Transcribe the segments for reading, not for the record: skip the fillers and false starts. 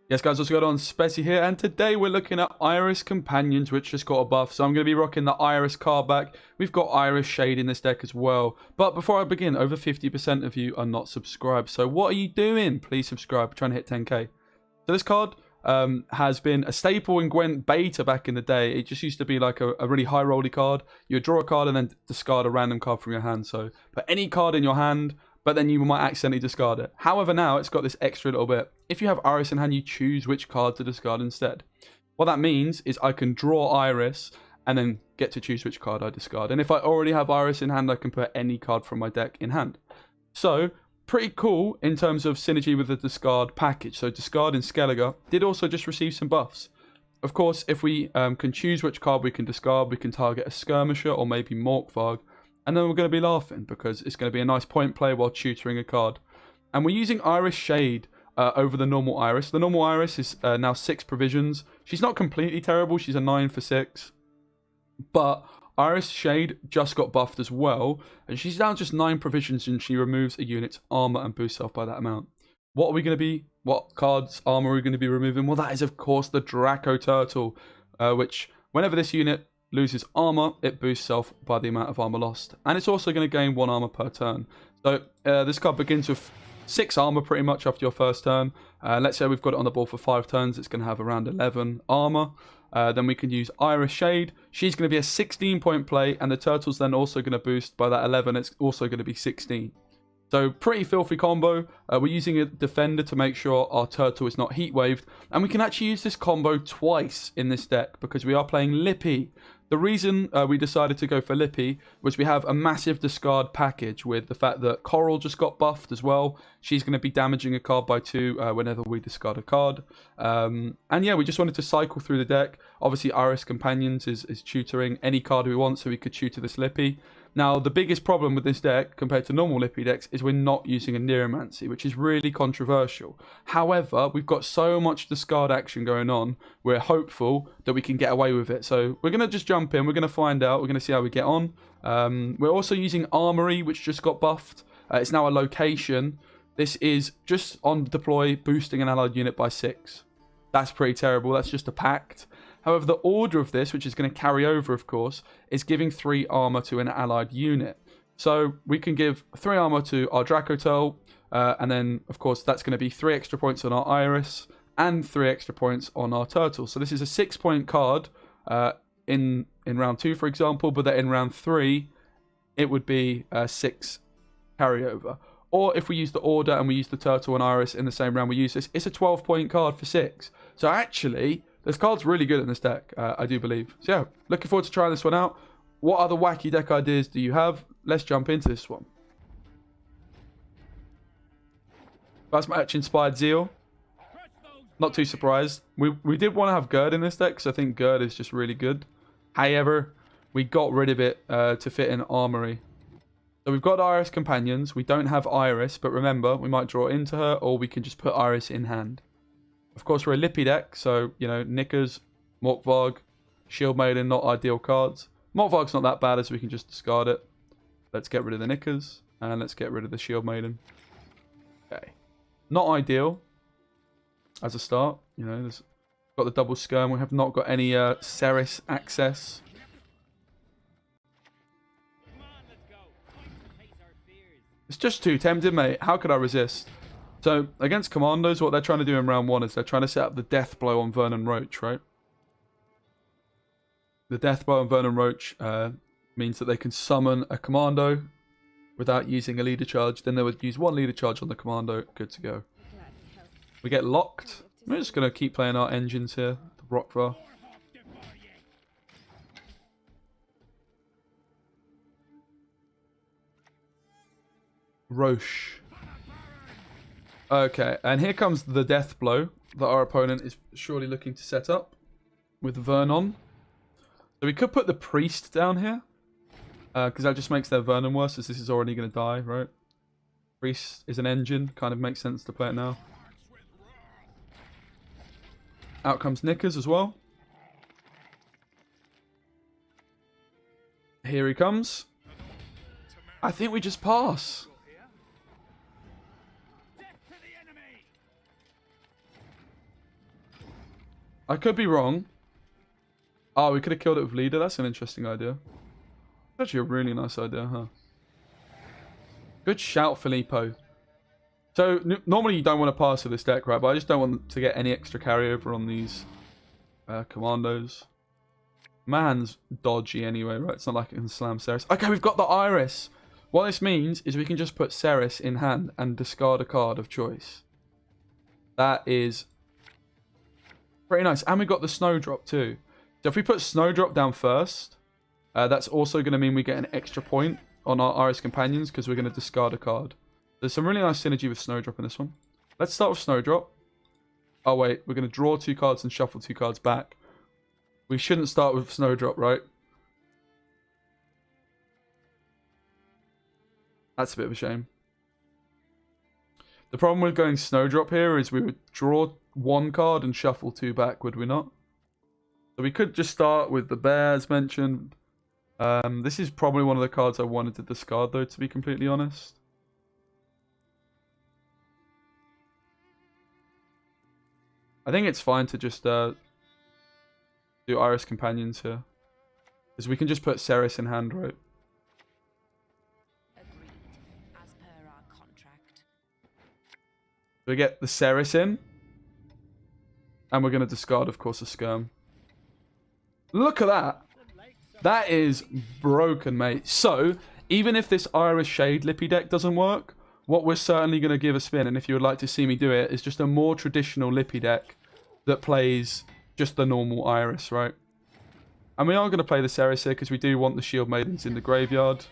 Yes, guys, what's going on? Speci here, and today we're looking at Iris Companions, which just got a buff. So I'm going to be rocking the Iris card back. We've got Iris Shade in this deck as well. But before I begin, over 50% of you are not subscribed. So what are you doing? Please subscribe. We're trying to hit 10k. So this card has been a staple in Gwent beta back in the day. It just used to be like a really high rolly card. You would draw a card and then discard a random card from your hand. So put any card in your hand, but then you might accidentally discard it. However, now it's got this extra little bit. If you have Iris in hand, you choose which card to discard instead. What that means is I can draw Iris and then get to choose which card I discard. And if I already have Iris in hand, I can put any card from my deck in hand. So, pretty cool in terms of synergy with the discard package. So, discard in Skellige did also just receive some buffs. Of course, if we can choose which card we can discard, we can target a Skirmisher or maybe Morkvarg. And then we're going to be laughing because it's going to be a nice point play while tutoring a card. And we're using Iris Shade over the normal Iris. The normal Iris is now 6 provisions. She's not completely terrible. She's a 9 for 6. But Iris Shade just got buffed as well. And she's now just 9 provisions and she removes a unit's armor and boosts self by that amount. What cards armor are we going to be removing? Well, that is, of course, the Dracoturtle, which whenever this unit loses armor, it boosts self by the amount of armor lost, and it's also going to gain 1 armor per turn. So this card begins with 6 armor pretty much after your first turn. Let's say we've got it on the board for 5 turns, it's going to have around 11 armor. Then we can use Iris Shade. She's going to be a 16-point play, and the turtle's then also going to boost by that 11. It's also going to be 16. So pretty filthy combo. We're using a defender to make sure our turtle is not heat waved, and we can actually use this combo twice in this deck because we are playing LIPPY. The reason we decided to go for LIPPY was we have a massive discard package with the fact that Coral just got buffed as well. She's going to be damaging a card by 2 whenever we discard a card. And yeah, we just wanted to cycle through the deck. Obviously, Iris Companions is tutoring any card we want, so we could tutor this LIPPY. Now, the biggest problem with this deck compared to normal LIPPY decks is we're not using a Neuromancy, which is really controversial. However, we've got so much discard action going on, we're hopeful that we can get away with it. So we're going to just jump in, we're going to find out, we're going to see how we get on. We're also using Armory, which just got buffed. It's now a location. This is just on deploy, boosting an allied unit by 6. That's pretty terrible, that's just a pact. However, the order of this, which is going to carry over, of course, is giving 3 armor to an allied unit. So we can give 3 armor to our Dracoturtle, and then, of course, that's going to be 3 extra points on our Iris and 3 extra points on our Turtle. So this is a 6-point card in round 2, for example, but then in round 3, it would be 6 carryover. Or if we use the order and we use the Turtle and Iris in the same round we use this, it's a 12-point card for 6. So actually, this card's really good in this deck, I do believe. So yeah, looking forward to trying this one out. What other wacky deck ideas do you have? Let's jump into this one. That's match-inspired Zeal. Not too surprised. We did want to have Gerd in this deck, because I think Gerd is just really good. However, we got rid of it to fit in Armory. So we've got Iris Companions. We don't have Iris, but remember, we might draw into her, or we can just put Iris in hand. Of course, we're a LIPPY deck, so, you know, Knickers, Morkvarg, Shield Maiden, not ideal cards. Morkvarg's not that bad, as we can just discard it. Let's get rid of the Knickers, and let's get rid of the Shield Maiden. Okay. Not ideal as a start. You know, there's got the double skirm. We have not got any Ceres access. It's just too tempting, mate. How could I resist? So, against Commandos, what they're trying to do in round 1 is they're trying to set up the death blow on Vernon Roach, right? The death blow on Vernon Roach means that they can summon a Commando without using a leader charge. Then they would use 1 leader charge on the Commando. Good to go. We get locked. We're just going to keep playing our engines here. The Rockvar. Roche. Okay, and here comes the death blow that our opponent is surely looking to set up with Vernon. So we could put the priest down here, because that just makes their Vernon worse, as this is already going to die, right? Priest is an engine, kind of makes sense to play it now. Out comes Knickers as well. Here he comes. I think we just pass. I could be wrong. Oh, we could have killed it with leader. That's an interesting idea. Actually a really nice idea, huh? Good shout, Filippo. So, normally you don't want to pass with this deck, right? But I just don't want to get any extra carryover on these commandos. Man's dodgy anyway, right? It's not like it can slam Ceres. Okay, we've got the Iris. What this means is we can just put Ceres in hand and discard a card of choice. That is pretty nice. And we got the Snowdrop too. So if we put Snowdrop down first, that's also going to mean we get an extra point on our Iris Companions because we're going to discard a card. There's some really nice synergy with Snowdrop in this one. Let's start with Snowdrop. Oh wait, we're going to draw 2 cards and shuffle 2 cards back. We shouldn't start with Snowdrop, right? That's a bit of a shame. The problem with going Snowdrop here is we would draw 1 card and shuffle 2 back, would we not? So we could just start with the bear, as mentioned. This is probably one of the cards I wanted to discard, though, to be completely honest. I think it's fine to just do Iris Companions here. Because we can just put Ceres in hand, right? Agreed, as per our contract. So we get the Ceres in. And we're going to discard, of course, a Skirm. Look at that. That is broken, mate. So, even if this Iris Shade Lippy deck doesn't work, what we're certainly going to give a spin, and if you would like to see me do it, is just a more traditional Lippy deck that plays just the normal Iris, right? And we are going to play the Ceres here because we do want the Shield Maidens in the graveyard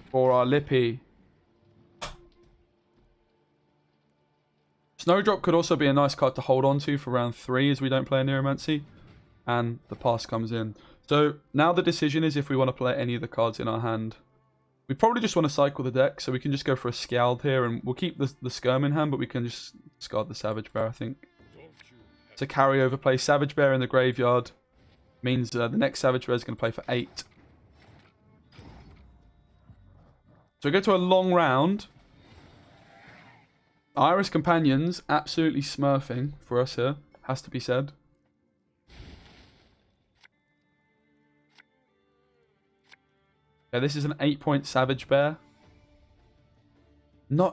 for our Lippy. Snowdrop could also be a nice card to hold on to for round 3 as we don't play a Neuromancy. And the pass comes in. So now the decision is if we want to play any of the cards in our hand. We probably just want to cycle the deck, so we can just go for a Scald here, and we'll keep the Skirm in hand, but we can just discard the Savage Bear, I think. To carry over play Savage Bear in the graveyard means the next Savage Bear is going to play for 8. So we go to a long round. Iris Companions absolutely smurfing for us here, has to be said. Yeah, this is an 8-point Savage Bear.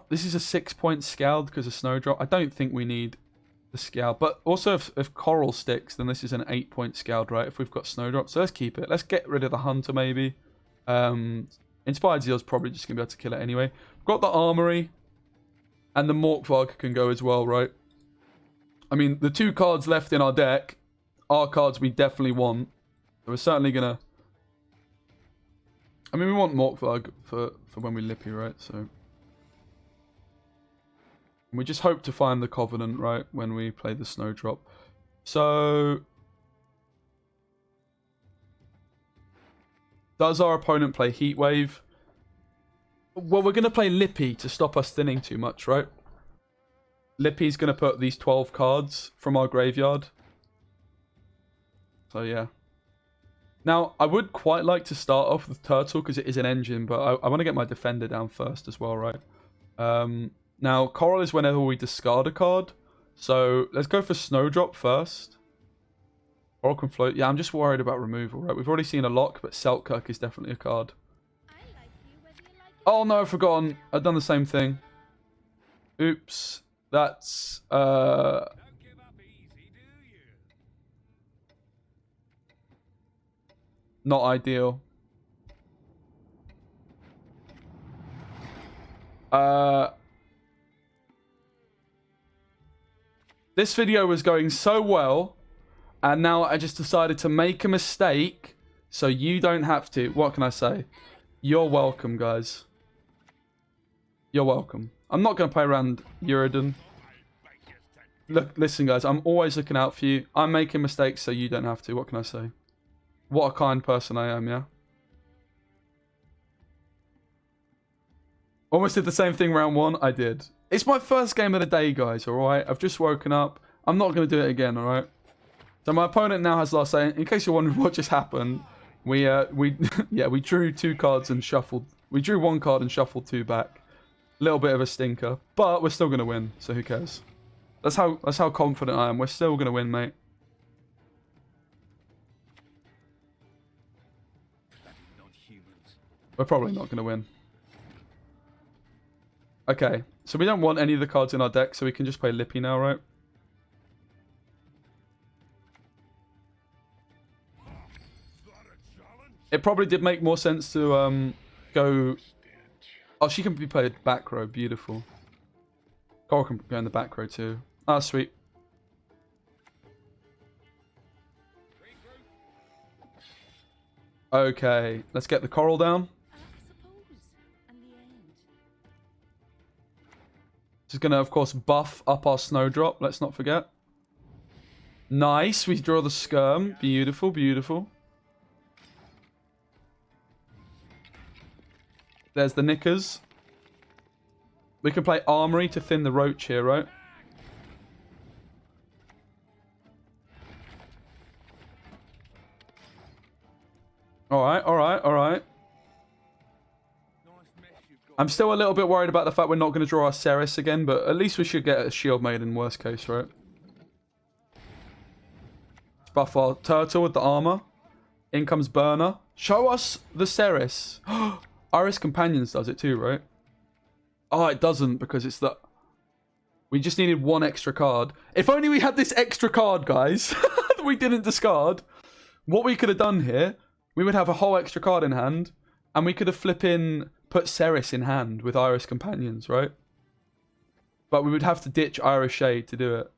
This is a 6-point Scald because of Snowdrop. I don't think we need the Scald. But also if Coral sticks, then this is an 8-point Scald, right? If we've got Snowdrop. So let's keep it. Let's get rid of the Hunter, maybe. Inspired Zeal's probably just going to be able to kill it anyway. We've got the Armory. And the Morkvarg can go as well, right? I mean, the 2 cards left in our deck are cards we definitely want. So we're certainly going to... I mean, we want Morkvarg for when we Lippy, right? So we just hope to find the Covenant, right, when we play the Snowdrop. So does our opponent play Heatwave? Well, we're going to play Lippy to stop us thinning too much, right? Lippy's going to put these 12 cards from our graveyard. So, yeah. Now, I would quite like to start off with Turtle because it is an engine, but I want to get my Defender down first as well, right? Now, Coral is whenever we discard a card. So, let's go for Snowdrop first. Coral can float. Yeah, I'm just worried about removal, right? We've already seen a lock, but Selkirk is definitely a card. Oh, no, I've forgotten. I've done the same thing. Oops. That's... not ideal. This video was going so well, and now I just decided to make a mistake so you don't have to. What can I say? You're welcome, guys. You're welcome. I'm not going to play around Uridan. Look, listen, guys. I'm always looking out for you. I'm making mistakes so you don't have to. What can I say? What a kind person I am, yeah? Almost did the same thing round 1. I did. It's my first game of the day, guys, alright? I've just woken up. I'm not going to do it again, alright? So my opponent now has last say. In case you're wondering what just happened, we drew 2 cards and shuffled. We drew 1 card and shuffled 2 back. Little bit of a stinker, but we're still going to win, so who cares? That's how confident I am. We're still gonna win, mate. We're probably not gonna win. Okay, so we don't want any of the cards in our deck, so we can just play Lippy now, right? It probably did make more sense to go... Oh, she can be played back row. Beautiful. Coral can go in the back row too. Ah, sweet. Okay, let's get the Coral down. This is going to, of course, buff up our Snowdrop. Let's not forget. Nice. We draw the Skirm. Beautiful, beautiful. There's the Knickers. We can play Armory to thin the Roach here, right? Alright, alright, alright. I'm still a little bit worried about the fact we're not going to draw our Ceres again, but at least we should get a Shield Maiden worst case, right? Let's buff our Turtle with the armor. In comes Burner. Show us the Ceres. Iris Companions does it too, right? Oh, it doesn't because it's the... We just needed one extra card. If only we had this extra card, guys, that we didn't discard. What we could have done here, we would have a whole extra card in hand, and we could have put Ceres in hand with Iris Companions, right? But we would have to ditch Iris Shade to do it.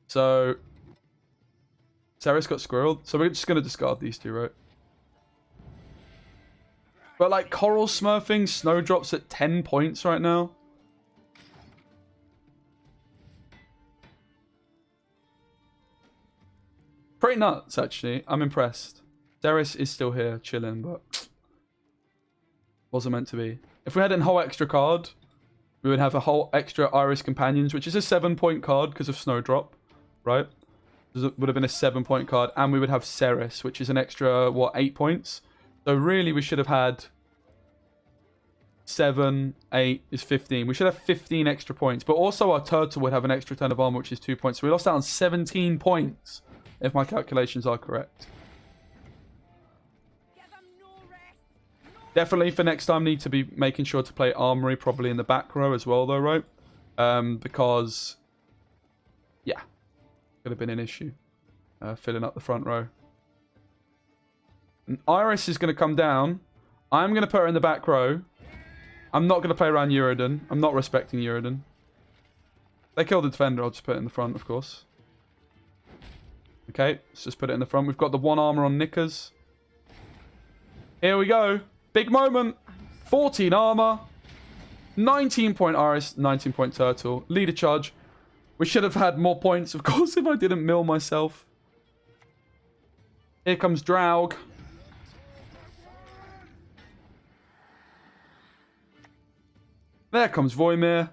So... Ceres got squirreled, so we're just going to discard these two, right? But like Coral Smurfing, Snowdrop's at 10 points right now. Pretty nuts, actually. I'm impressed. Ceres is still here, chilling, but... Wasn't meant to be. If we had a whole extra card, we would have a whole extra Iris Companions, which is a 7-point card because of Snowdrop, right? It would have been a 7-point card, and we would have Ceres, which is an extra, what, 8 points? So really, we should have had 7, 8 is 15. We should have 15 extra points. But also our Turtle would have an extra turn of armor, which is 2 points. So we lost out on 17 points, if my calculations are correct. Definitely for next time, need to be making sure to play Armory probably in the back row as well, though, right? Because, yeah, could have been an issue filling up the front row. And Iris is going to come down. I'm going to put her in the back row. I'm not going to play around Uridin. I'm not respecting Uridin. They killed the defender. I'll just put it in the front, of course. Okay, let's just put it in the front. We've got the 1 armor on Knickers. Here we go. Big moment. 14 armor. 19-point Iris, 19-point Turtle. Leader charge. We should have had more points, of course, if I didn't mill myself. Here comes Draug. There comes Voimir.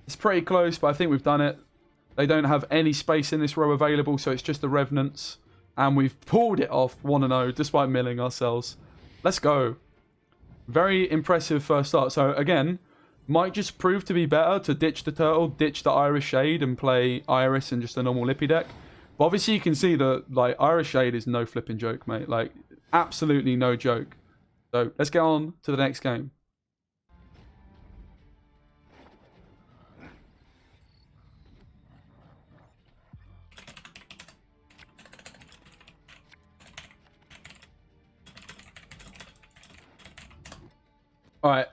It's pretty close, but I think we've done it. They don't have any space in this row available, so it's just the Revenants. And we've pulled it off 1-0, despite milling ourselves. Let's go. Very impressive first start. So, again, might just prove to be better to ditch the Turtle, ditch the Iris Shade, and play Iris in just a normal Lippy deck. But obviously, you can see that like Iris Shade is no flipping joke, mate. Like, absolutely no joke. So, let's get on to the next game. Alright,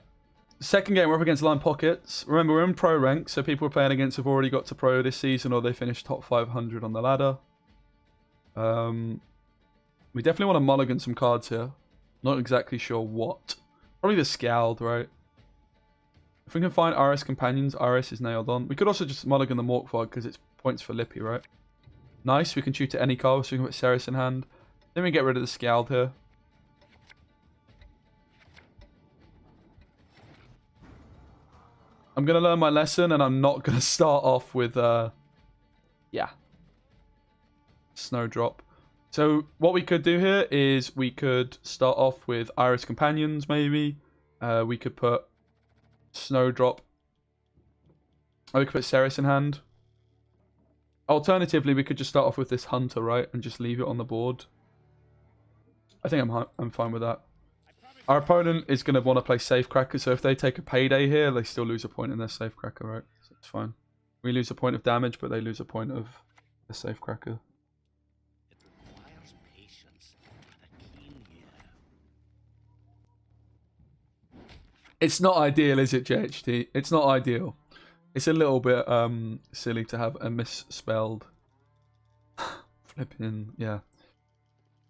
second game, we're up against Line Pockets. Remember, we're in pro rank, so people we're playing against have already got to pro this season, or they finished top 500 on the ladder. We definitely want to mulligan some cards here. Not exactly sure what. Probably the Scald, right? If we can find Iris Companions, Iris is nailed on. We could also just mulligan the Morkfog, because it's points for Lippy, right? Nice, we can shoot at any card, so we can put Ceres in hand. Then we get rid of the Scald here. I'm going to learn my lesson, and I'm not going to start off with, yeah, Snowdrop. So what we could do here is we could start off with Iris Companions, maybe. We could put Snowdrop Oh, we could put Ceres in hand. Alternatively, we could just start off with this Hunter, right? And just leave it on the board. I think I'm fine with that. Our opponent is going to want to play Safecracker, so if they take a payday here, they still lose a point in their Safecracker, right? So it's fine. We lose a point of damage, but they lose a point of the Safecracker. It requires patience and a keen ear. It's not ideal, is it, JHT? It's not ideal. It's a little bit silly to have a misspelled flipping, yeah.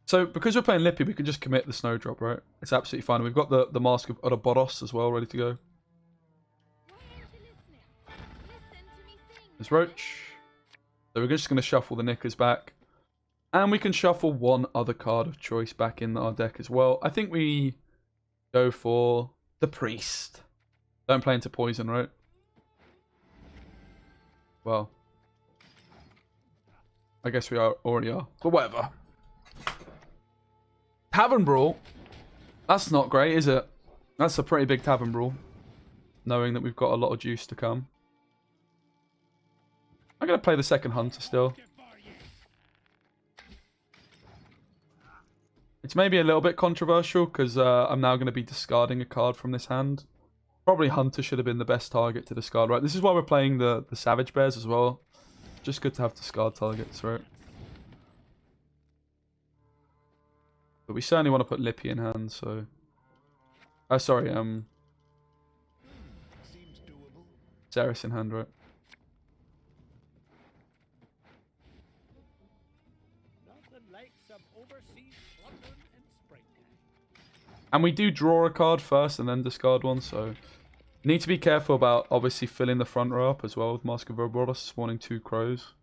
So, because we're playing Lippy, we can just commit the Snowdrop, right? It's absolutely fine. We've got the Mask of Ouroboros as well, ready to go. There's Roach. So we're just going to shuffle the Knickers back. And we can shuffle one other card of choice back in our deck as well. I think we go for the Priest. Don't play into Poison, right? Well, I guess we already are. But whatever. Tavern Brawl. That's not great, is it? That's a pretty big Tavern Brawl. Knowing that we've got a lot of juice to come. I'm going to play the second Hunter still. It's maybe a little bit controversial because I'm now going to be discarding a card from this hand. Probably Hunter should have been the best target to discard, right? This is why we're playing the Savage Bears as well. Just good to have discard targets, right? But we certainly want to put Lippy in hand, so... Oh, sorry, Ceres in hand, right? And we do draw a card first and then discard one, so... Need to be careful about, obviously, filling the front row up as well with Mask of Ouroboros, spawning 2 crows.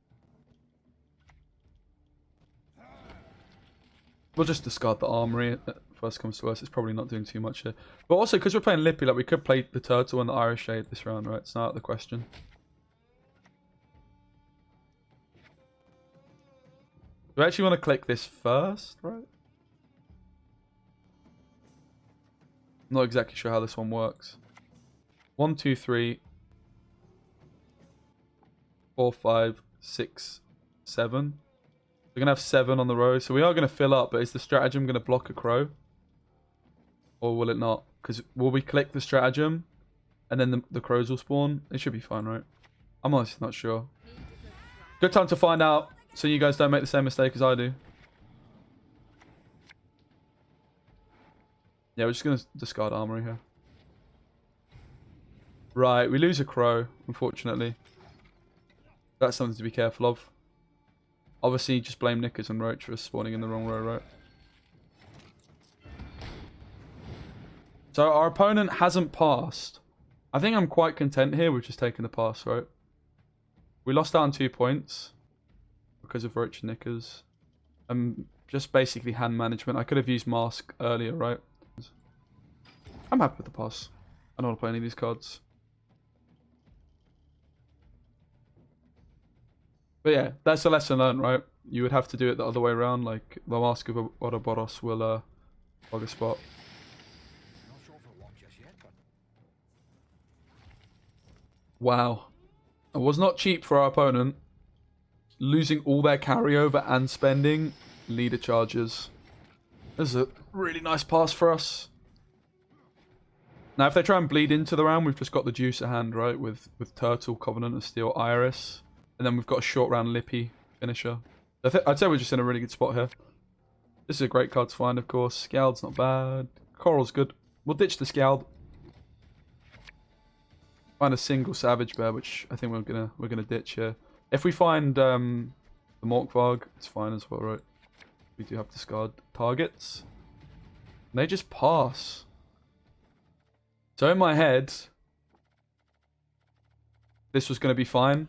We'll just discard the armory. First comes to us. It's probably not doing too much here. But also, because we're playing Lippy, like we could play the Turtle and the Irish Shade this round, right? It's not out of the question. Do I actually want to click this first, right? Not exactly sure how this one works. 1, 2, 3, 4, 5, 6, 7. We're going to have 7 on the row. So we are going to fill up, but is the stratagem going to block a crow? Or will it not? Because will we click the stratagem and then the crows will spawn? It should be fine, right? I'm honestly not sure. Good time to find out so you guys don't make the same mistake as I do. Yeah, we're just going to discard armory here. Right, we lose a crow, unfortunately. That's something to be careful of. Obviously, just blame Knickers and Roach for spawning in the wrong row, right? So our opponent hasn't passed. I think I'm quite content here with just taking the pass, right? We lost out on 2 points because of Roach and Knickers. Just basically hand management. I could have used Mask earlier, right? I'm happy with the pass. I don't want to play any of these cards. But yeah, that's a lesson learned, right? You would have to do it the other way around, like the Mask of Ouroboros will log a spot. Wow. It was not cheap for our opponent. Losing all their carryover and spending leader charges. This is a really nice pass for us. Now, if they try and bleed into the round, we've just got the juice at hand, right? With Turtle, Covenant of Steel, Iris. And then we've got a short round Lippy finisher. I'd say we're just in a really good spot here. This is a great card to find, of course. Scald's not bad. Coral's good. We'll ditch the Scald. Find a single Savage Bear, which I think we're gonna ditch here. If we find the Morkvarg, it's fine as well, right? We do have discard targets. And they just pass. So in my head, this was going to be fine.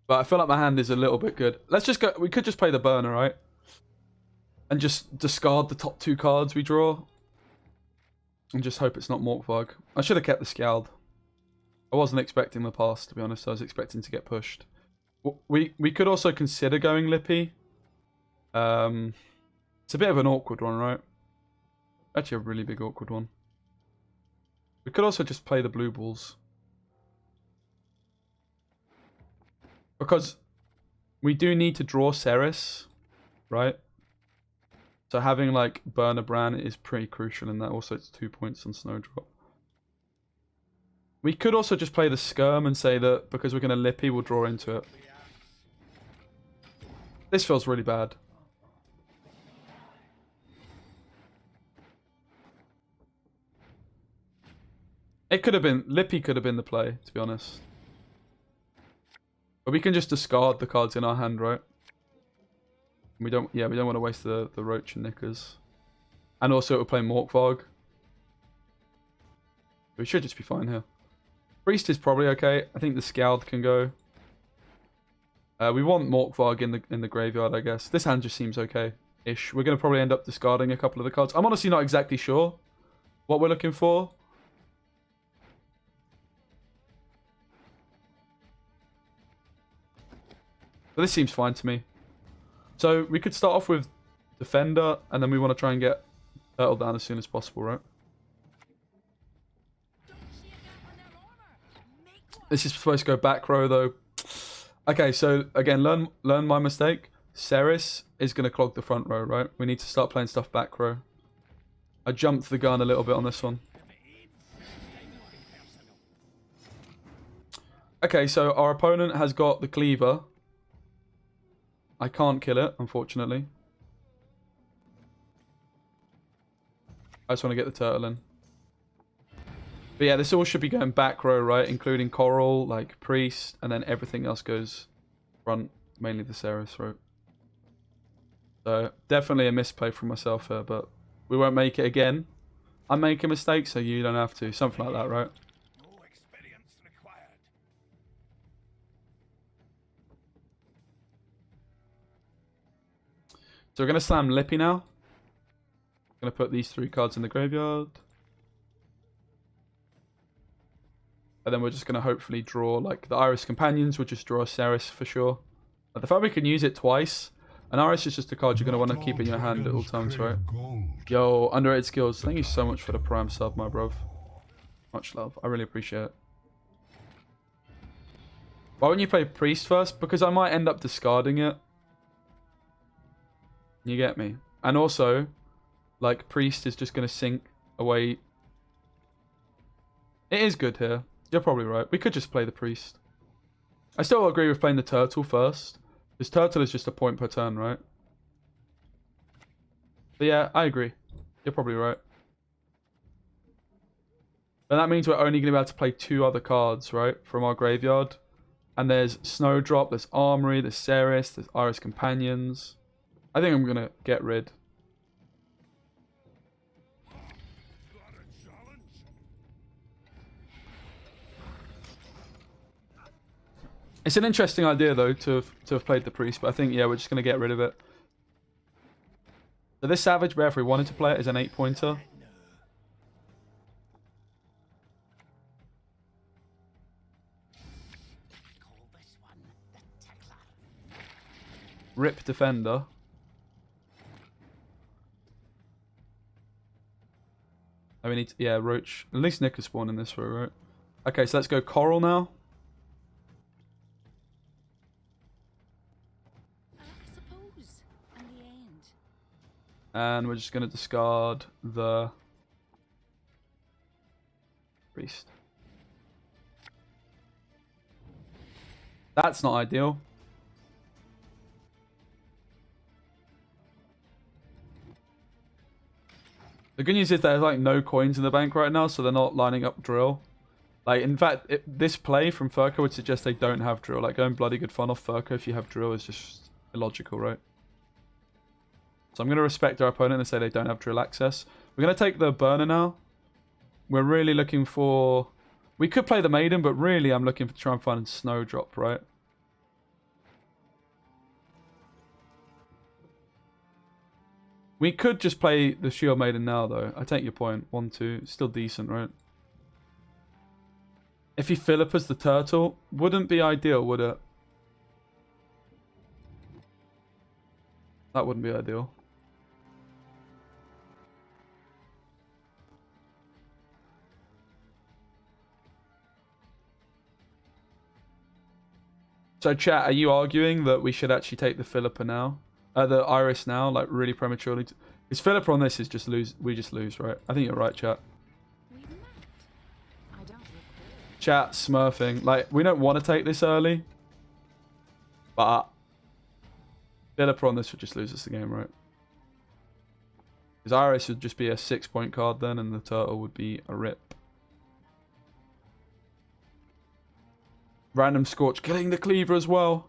But I feel like my hand is a little bit good. Let's just go. We could just play the burner, right? And just discard the top 2 cards we draw. And just hope it's not Morkvarg. I should have kept the Scald. I wasn't expecting the pass, to be honest. I was expecting to get pushed. We could also consider going Lippy. It's a bit of an awkward one, right? Actually, a really big awkward one. We could also just play the blue balls. Because we do need to draw Ceres, right? So having like Burner Bran is pretty crucial in that. Also, it's 2 points on Snowdrop. We could also just play the Skirm and say that because we're going to Lippy, we'll draw into it. This feels really bad. It could have been... Lippy could have been the play, to be honest. But we can just discard the cards in our hand, right? We don't... Yeah, we don't want to waste the Roach and Knickers. And also it will play Morkvarg. We should just be fine here. Priest is probably okay. I think the Scald can go. We want Morkvarg in the graveyard, I guess. This hand just seems okay-ish. We're going to probably end up discarding a couple of the cards. I'm honestly not exactly sure what we're looking for. But this seems fine to me. So we could start off with Defender, and then we want to try and get Turtle down as soon as possible, right? This is supposed to go back row, though. Okay, so again, learn my mistake. Ceres is going to clog the front row, right? We need to start playing stuff back row. I jumped the gun a little bit on this one. Okay, so our opponent has got the Cleaver. I can't kill it, unfortunately. I just want to get the turtle in. But yeah, this all should be going back row, right? Including Coral, like Priest, and then everything else goes front. Mainly the Ceres row. So, definitely a misplay from myself here, but we won't make it again. I make a mistake, so you don't have to. Something like that, right? No experience required. So we're going to slam Lippy now. Going to put these 3 cards in the graveyard. And then we're just going to hopefully draw, like, the Iris Companions. We'll just draw a Ceres for sure. But the fact we can use it twice. And Iris is just a card you're going to want to keep in your hand at all times, right? Yo, underrated skills. Thank you so much for the Prime sub, my bruv. Much love. I really appreciate it. Why wouldn't you play Priest first? Because I might end up discarding it. You get me? And also, like, Priest is just going to sink away. It is good here. You're probably right. We could just play the Priest. I still agree with playing the Turtle first. Because Turtle is just a point per turn, right? But yeah, I agree. You're probably right. And that means we're only going to be able to play 2 other cards, right? From our graveyard. And there's Snowdrop, there's Armory, there's Ceres, there's Iris Companions. I think I'm going to get rid. It's an interesting idea, though, to have played the Priest, but I think, yeah, we're just going to get rid of it. So this Savage Bear, if we wanted to play it, is an 8-pointer. Rip Defender. Oh, we need to, yeah, Roach. At least Nick is spawned in this row, right? Okay, so let's go Coral now. I suppose, in the end. And we're just going to discard the Priest. That's not ideal. The good news is there's like no coins in the bank right now, so they're not lining up drill. Like, in fact, this play from Furco would suggest they don't have drill. Like, going bloody good fun off Furco if you have drill is just illogical, right? So I'm going to respect our opponent and say they don't have drill access. We're going to take the burner now. We're really looking for... We could play the Maiden, but really I'm looking to try and find Snowdrop, right? We could just play the Shield Maiden now, though. I take your point. 1, 2. Still decent, right? If he Philippas the Turtle, wouldn't be ideal, would it? That wouldn't be ideal. So chat, are you arguing that we should actually take the Philippa now? The Iris now, like really prematurely? Because Philippa on this is just lose. We just lose, right? I think you're right, chat. We met. I don't recall. Chat smurfing. Like, we don't want to take this early. But Philippa on this would just lose us the game, right? Because Iris would just be a 6-point card then, and the turtle would be a rip. Random Scorch killing the cleaver as well.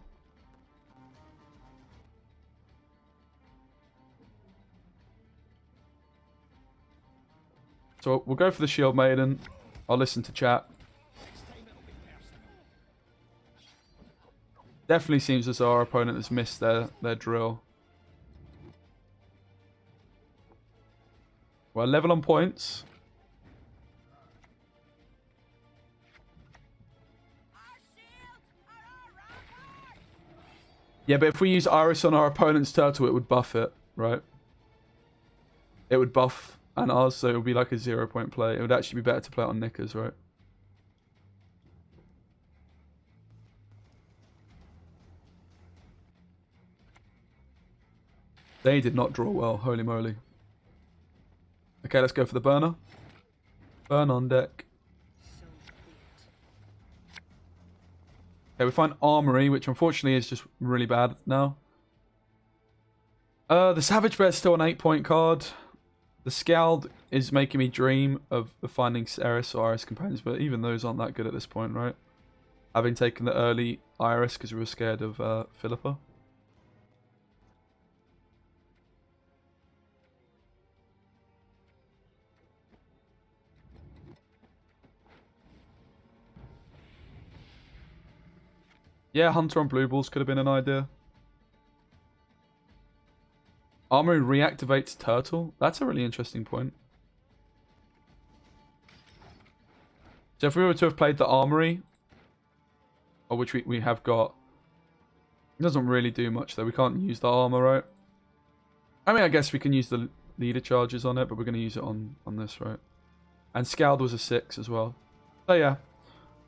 So we'll go for the Shield Maiden. I'll listen to chat. Definitely seems as though our opponent has missed their drill. We're level on points. Yeah, but if we use Iris on our opponent's turtle, it would buff it, right? It would buff and ours, so it would be like a 0-point play. It would actually be better to play it on Knickers, right? They did not draw well, holy moly. Okay, let's go for the burner. Burn on deck. Okay, we find Armory, which unfortunately is just really bad now. The Savage Bear's still an 8-point card. The Scald is making me dream of finding Ceres or Iris Companions, but even those aren't that good at this point, right? Having taken the early Iris because we were scared of Philippa. Yeah, Hunter on Blue Balls could have been an idea. Armory reactivates Turtle. That's a really interesting point. So if we were to have played the Armory, or which we have got, it doesn't really do much though. We can't use the armor, right? I mean, I guess we can use the leader charges on it, but we're going to use it on this, right? And Scald was a 6 as well. So yeah,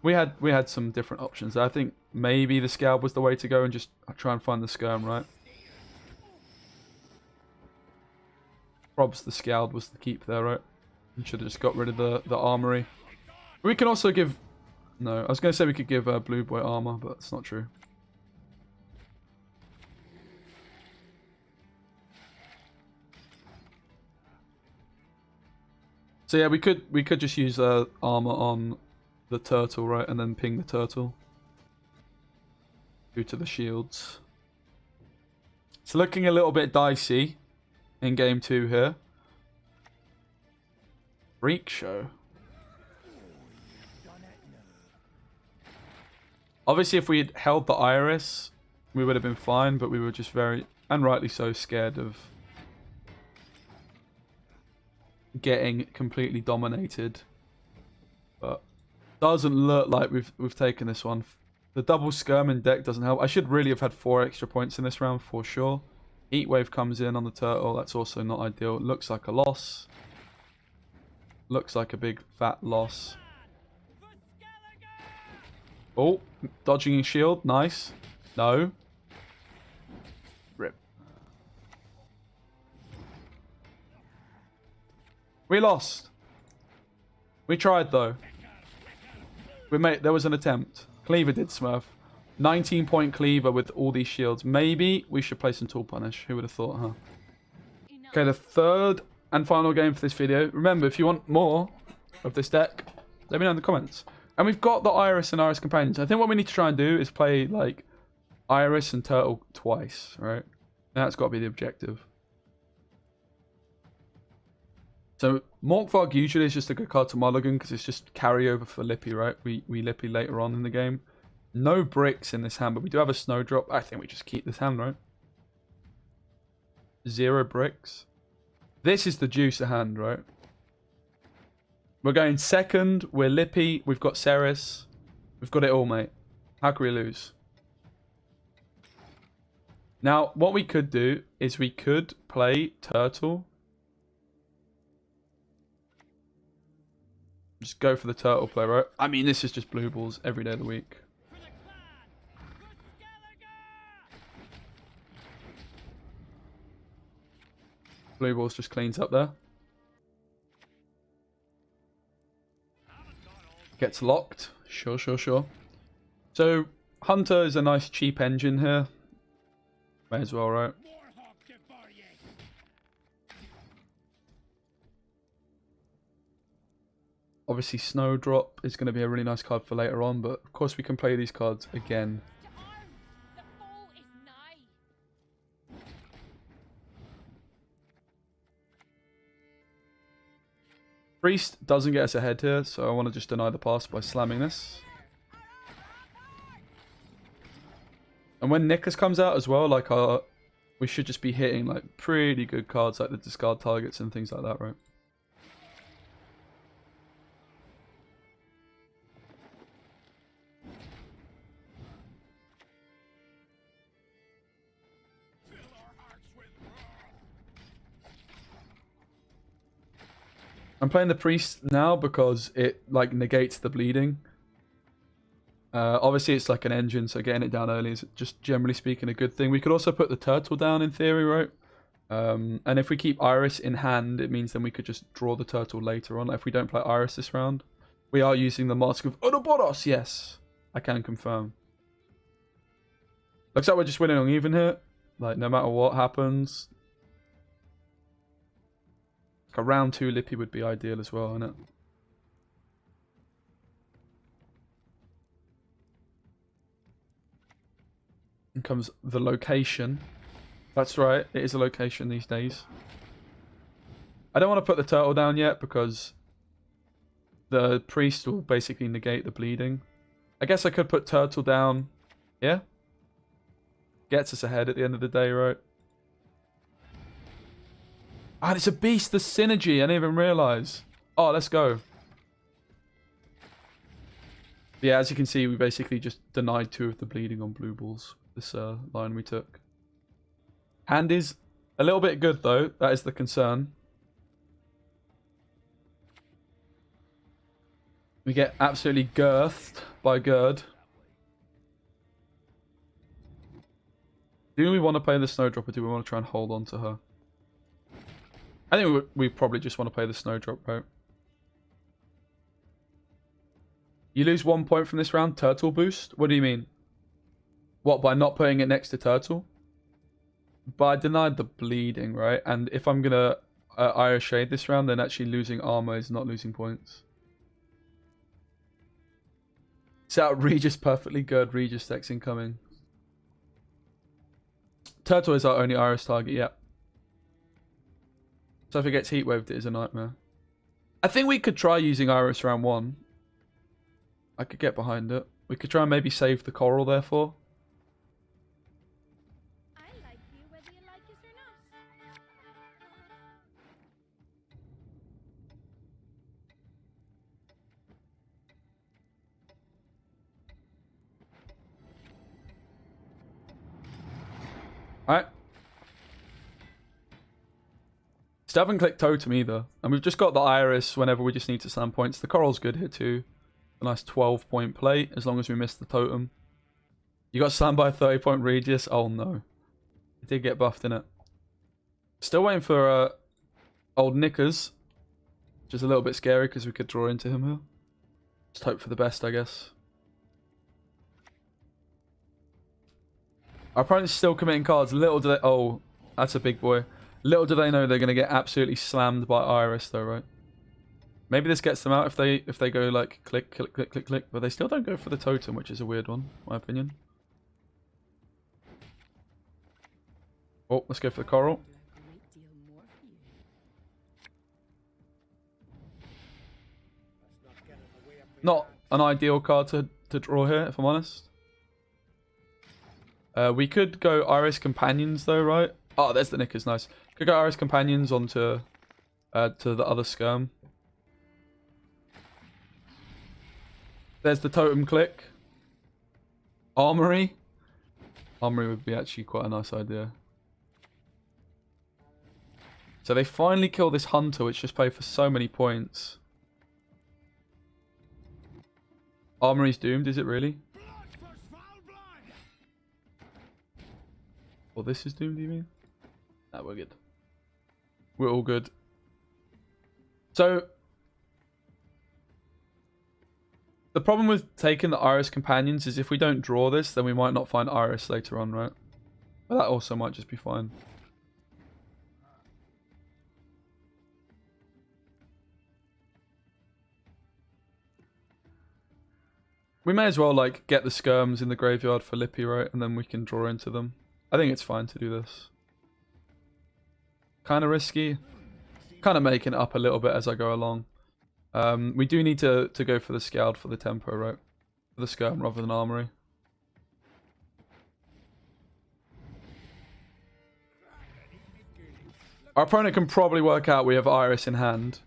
we had some different options. I think maybe the Scald was the way to go and just try and find the Skirm, right? Probs the Scald was the keep there, right? We should have just got rid of the Armory. We can also give... No, I was going to say we could give Blue Boy armor, but it's not true. So yeah, we could just use armor on the turtle, right, and then ping the turtle due to the shields. It's looking a little bit dicey in game 2 here. Freak show. Obviously, if we had held the Iris, we would have been fine, but we were just very, and rightly so, scared of getting completely dominated. But doesn't look like we've taken this one. The double Skirm in deck doesn't help. I should really have had 4 extra points in this round for sure. Heat Wave comes in on the turtle. That's also not ideal. It looks like a loss. Looks like a big fat loss. Oh, dodging his shield. Nice. No. Rip. We lost. We tried though. There was an attempt. Cleaver did smurf. 19-point Cleaver with all these shields. Maybe we should play some Tool Punish. Who would have thought, huh? Okay, the third and final game for this video. Remember, if you want more of this deck, let me know in the comments. And we've got the Iris and Iris Companions. I think what we need to try and do is play, like, Iris and Turtle twice, right? That's got to be the objective. So, Morkvarg usually is just a good card to mulligan because it's just carryover for Lippy, right? We Lippy later on in the game. No bricks in this hand, but we do have a Snowdrop. I think we just keep this hand, right? 0 bricks. This is the juicer hand, right? We're going second. We're Lippy. We've got Ceres. We've got it all, mate. How can we lose? Now, what we could do is we could play Turtle. Just go for the Turtle play, right? I mean, this is just blue balls every day of the week. Blue balls just cleans up there. Gets locked. Sure, sure, sure. So, Hunter is a nice cheap engine here. May as well, right? Obviously, Snowdrop is going to be a really nice card for later on, but of course we can play these cards again. The foe is nigh. Priest doesn't get us ahead here, so I want to just deny the pass by slamming this. And when Nickers comes out as well, like we should just be hitting like pretty good cards like the discard targets and things like that, right? I'm playing the Priest now because it like negates the bleeding. Obviously it's like an engine, so getting it down early is just generally speaking a good thing. We could also put the Turtle down in theory, right? And if we keep Iris in hand, it means then we could just draw the Turtle later on. If we don't play Iris this round, we are using the Mask of Ouroboros. Yes, I can confirm. Looks like we're just winning on even here. Like no matter what happens. Like a round 2 Lippy would be ideal as well, isn't it? And comes the location. That's right, it is a location these days. I don't want to put the turtle down yet because the priest will basically negate the bleeding. I guess I could put turtle down. Yeah? Gets us ahead at the end of the day, right? And it's a beast, the synergy. I didn't even realise. Oh, let's go. Yeah, as you can see, we basically just denied 2 of the bleeding on blue balls. This line we took. Hand is a little bit good, though. That is the concern. We get absolutely girthed by Gerd. Do we want to play the Snowdrop or do we want to try and hold on to her? I think we probably just want to play the Snowdrop, right? You lose 1 point from this round, Turtle boost? What do you mean? What, by not putting it next to Turtle? But I denied the bleeding, right? And if I'm going to Irish Shade this round, then actually losing armor is not losing points. It's out Regis perfectly good. Regis decks incoming. Turtle is our only Iris target, yeah. So if it gets heat waved, it is a nightmare. I think we could try using Iris round 1. I could get behind it. We could try and maybe save the coral, therefore. I like you whether you like us or not. Alright. Still haven't clicked Totem either. And we've just got the Iris whenever we just need to slam points. The Coral's good here too. A nice 12-point play as long as we miss the Totem. You got slammed by a 30-point Regis? Oh no. It did get buffed in it. Still waiting for old Knickers. Which is a little bit scary because we could draw into him here. Just hope for the best, I guess. Our opponent's still committing cards. Little do they... Oh, that's a big boy. Little do they know they're going to get absolutely slammed by Iris though, right? Maybe this gets them out if they go like click, click, click, click, click. But they still don't go for the Totem, which is a weird one, in my opinion. Oh, let's go for the Coral. Not an ideal card to draw here, if I'm honest. We could go Iris Companions though, right? Oh, there's the Knickers, nice. Could go Iris Companions onto to the other skirm. There's the Totem click. Armory. Armory would be actually quite a nice idea. So they finally kill this Hunter, which just played for so many points. Armory's doomed, is it really? Well, this is doomed, do you mean? Nah, we're good. We're all good. So, the problem with taking the Iris Companions is if we don't draw this, then we might not find Iris later on, right? But that also might just be fine. We may as well, like, get the skirms in the graveyard for Lippy, right? And then we can draw into them. I think it's fine to do this. Kind of risky. Kind of making it up a little bit as I go along. We do need to go for the Scald for the tempo, right? For the skirm rather than armory. Our opponent can probably work out we have Iris in hand.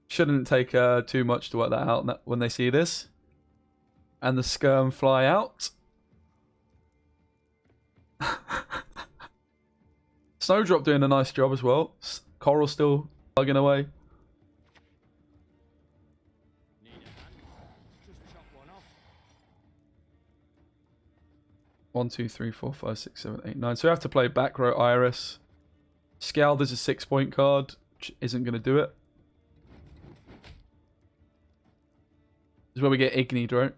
Shouldn't take too much to work that out when they see this. And the skirm fly out. Snowdrop doing a nice job as well. Coral still plugging away. One, two, three, four, five, six, seven, eight, nine. So we have to play back row Iris. Scald is a 6-point card, which isn't going to do it. This is where we get Ignied, right?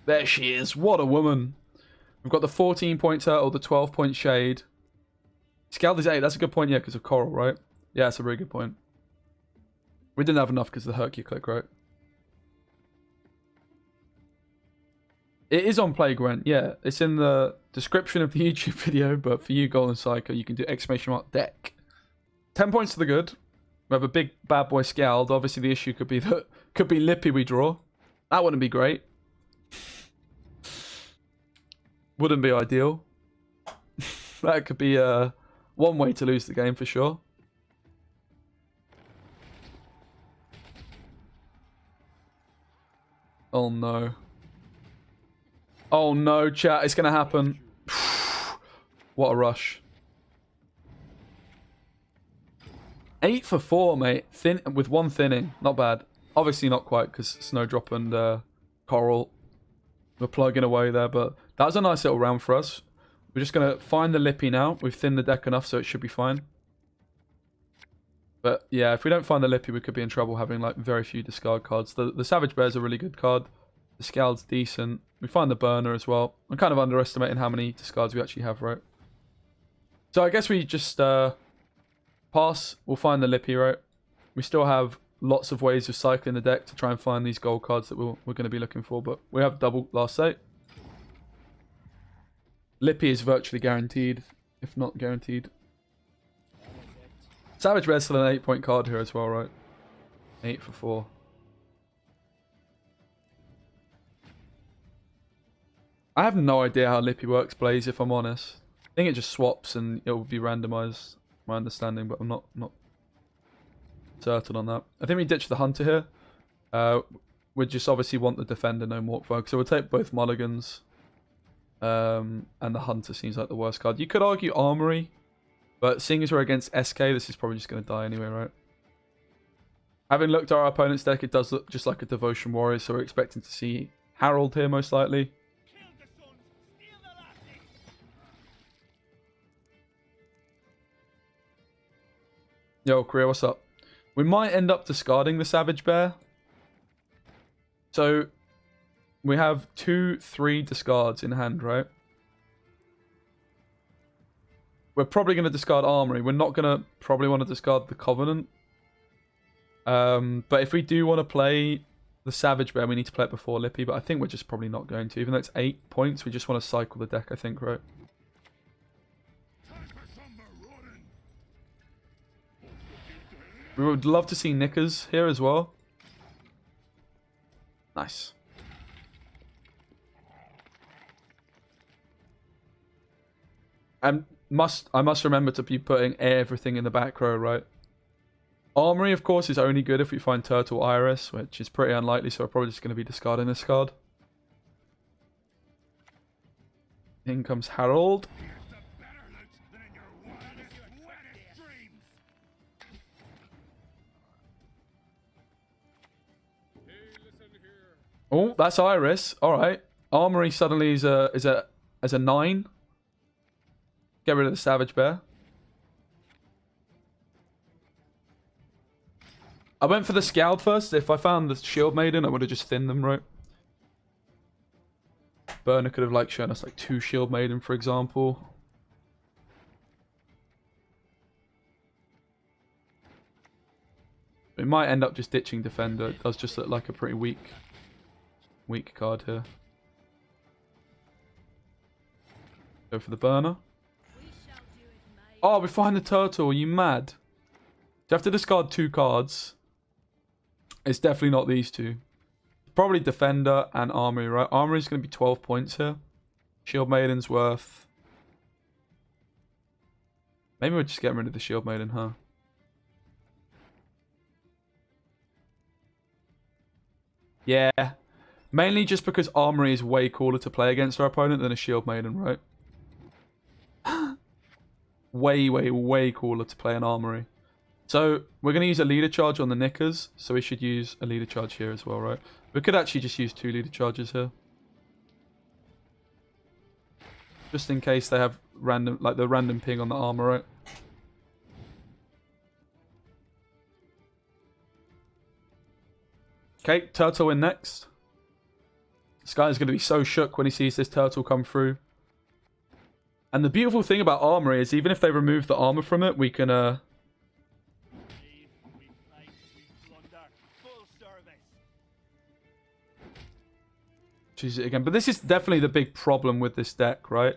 There she is. What a woman. We've got the 14-point turtle, the 12-point shade. Scald is 8. That's a good point, yeah, because of Coral, right? Yeah, that's a really good point. We didn't have enough because of the Hercule click, right? It is on Play Gwent, yeah. It's in the description of the YouTube video, but for you, Golden Psycho, you can do !deck. 10 points to the good. We have a big bad boy Scald. Obviously, the issue could be that could be Lippy we draw. That wouldn't be great. Wouldn't be ideal. That could be one way to lose the game for sure. Oh no. Oh no, chat. It's going to happen. What a rush. 8 for 4, mate. Thin with one thinning. Not bad. Obviously not quite because Snowdrop and Coral were plugging away there. But that was a nice little round for us. We're just going to find the Lippy now. We've thinned the deck enough so it should be fine. But yeah, if we don't find the Lippy, we could be in trouble having like very few discard cards. The Savage Bear's a really good card. The Scald's decent. We find the Burner as well. I'm kind of underestimating how many discards we actually have, right? So I guess we just pass. We'll find the Lippy, right? We still have lots of ways of cycling the deck to try and find these gold cards that we're going to be looking for. But we have double last sight. Lippy is virtually guaranteed, if not guaranteed. Savage Bear's still an 8-point card here as well, right? 8 for 4. I have no idea how Lippy works, Blaze, if I'm honest. I think it just swaps and it will be randomized, my understanding, but I'm not certain on that. I think we ditch the Hunter here. We just obviously want the Defender, no Morkvarg. So we'll take both Mulligans. And the Hunter seems like the worst card. You could argue Armory, but seeing as we're against SK, this is probably just going to die anyway, right? Having looked at our opponent's deck, it does look just like a Devotion Warrior, so we're expecting to see Harold here most likely. Yo, Korea, what's up? We might end up discarding the Savage Bear. So, we have 2, 3 discards in hand, right? We're probably going to discard Armory. We're not going to probably want to discard the Covenant. But if we do want to play the Savage Bear, we need to play it before Lippy. But I think we're just probably not going to. Even though it's 8 points, we just want to cycle the deck, I think, right? We would love to see Knickers here as well. Nice. And I must remember to be putting everything in the back row, right? Armory, of course, is only good if we find Turtle Iris, which is pretty unlikely, so we're probably just going to be discarding this card. In comes Harold. Oh, that's Iris. All right. Armory suddenly is a as a 9. Get rid of the Savage Bear. I went for the Scald first. If I found the Shield Maiden, I would have just thinned them, right? Burner could have like shown us like 2 Shield Maiden, for example. We might end up just ditching Defender. It does just look like a pretty weak card here. Go for the Burner. Oh, we find the Turtle. Are you mad? You have to discard 2 cards. It's definitely not these 2. Probably Defender and Armory, right? Armory is going to be 12 points here. Shield Maiden's worth... Maybe we're just getting rid of the Shield Maiden, huh? Yeah. Mainly just because Armory is way cooler to play against our opponent than a Shield Maiden, right? way cooler to play an Armory. So, we're going to use a leader charge on the Knickers, so we should use a leader charge here as well, right? We could actually just use 2 leader charges here. Just in case they have random, like the random ping on the armor, right? Okay, Turtle in next. This guy is going to be so shook when he sees this Turtle come through. And the beautiful thing about Armory is even if they remove the armor from it, we can... choose it again. But this is definitely the big problem with this deck, right?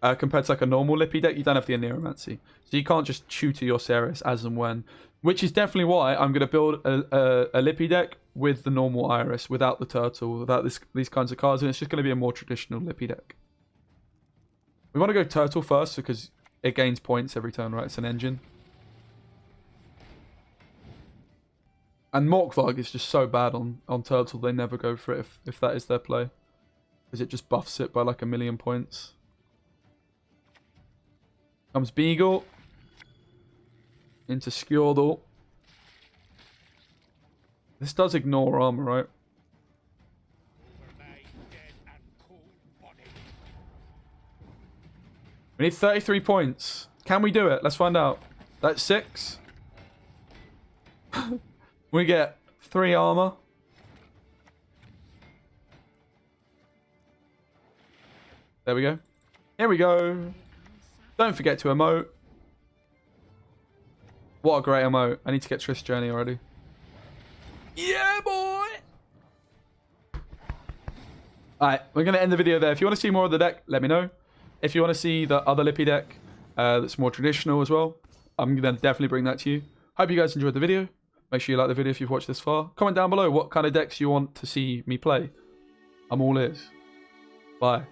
Compared to like a normal Lippy deck, you don't have the Aneromancy. So you can't just tutor your Ceres as and when. Which is definitely why I'm going to build a Lippy deck with the normal Iris, without the Turtle, without these kinds of cards. And it's just going to be a more traditional Lippy deck. We want to go Turtle first because it gains points every turn, right? It's an engine. And Morkvarg is just so bad on Turtle, they never go for it if that is their play. Because it just buffs it by like 1,000,000 points. Comes Beagle. Into Skjordal. This does ignore armor, right? We need 33 points. Can we do it? Let's find out. That's 6. We get 3 armor. There we go. Here we go. Don't forget to emote. What a great emote. I need to get Triss Journey already. Yeah, boy! Alright, we're going to end the video there. If you want to see more of the deck, let me know. If you want to see the other Lippy deck that's more traditional as well, I'm going to definitely bring that to you. Hope you guys enjoyed the video. Make sure you like the video if you've watched this far. Comment down below what kind of decks you want to see me play. I'm all ears. Bye.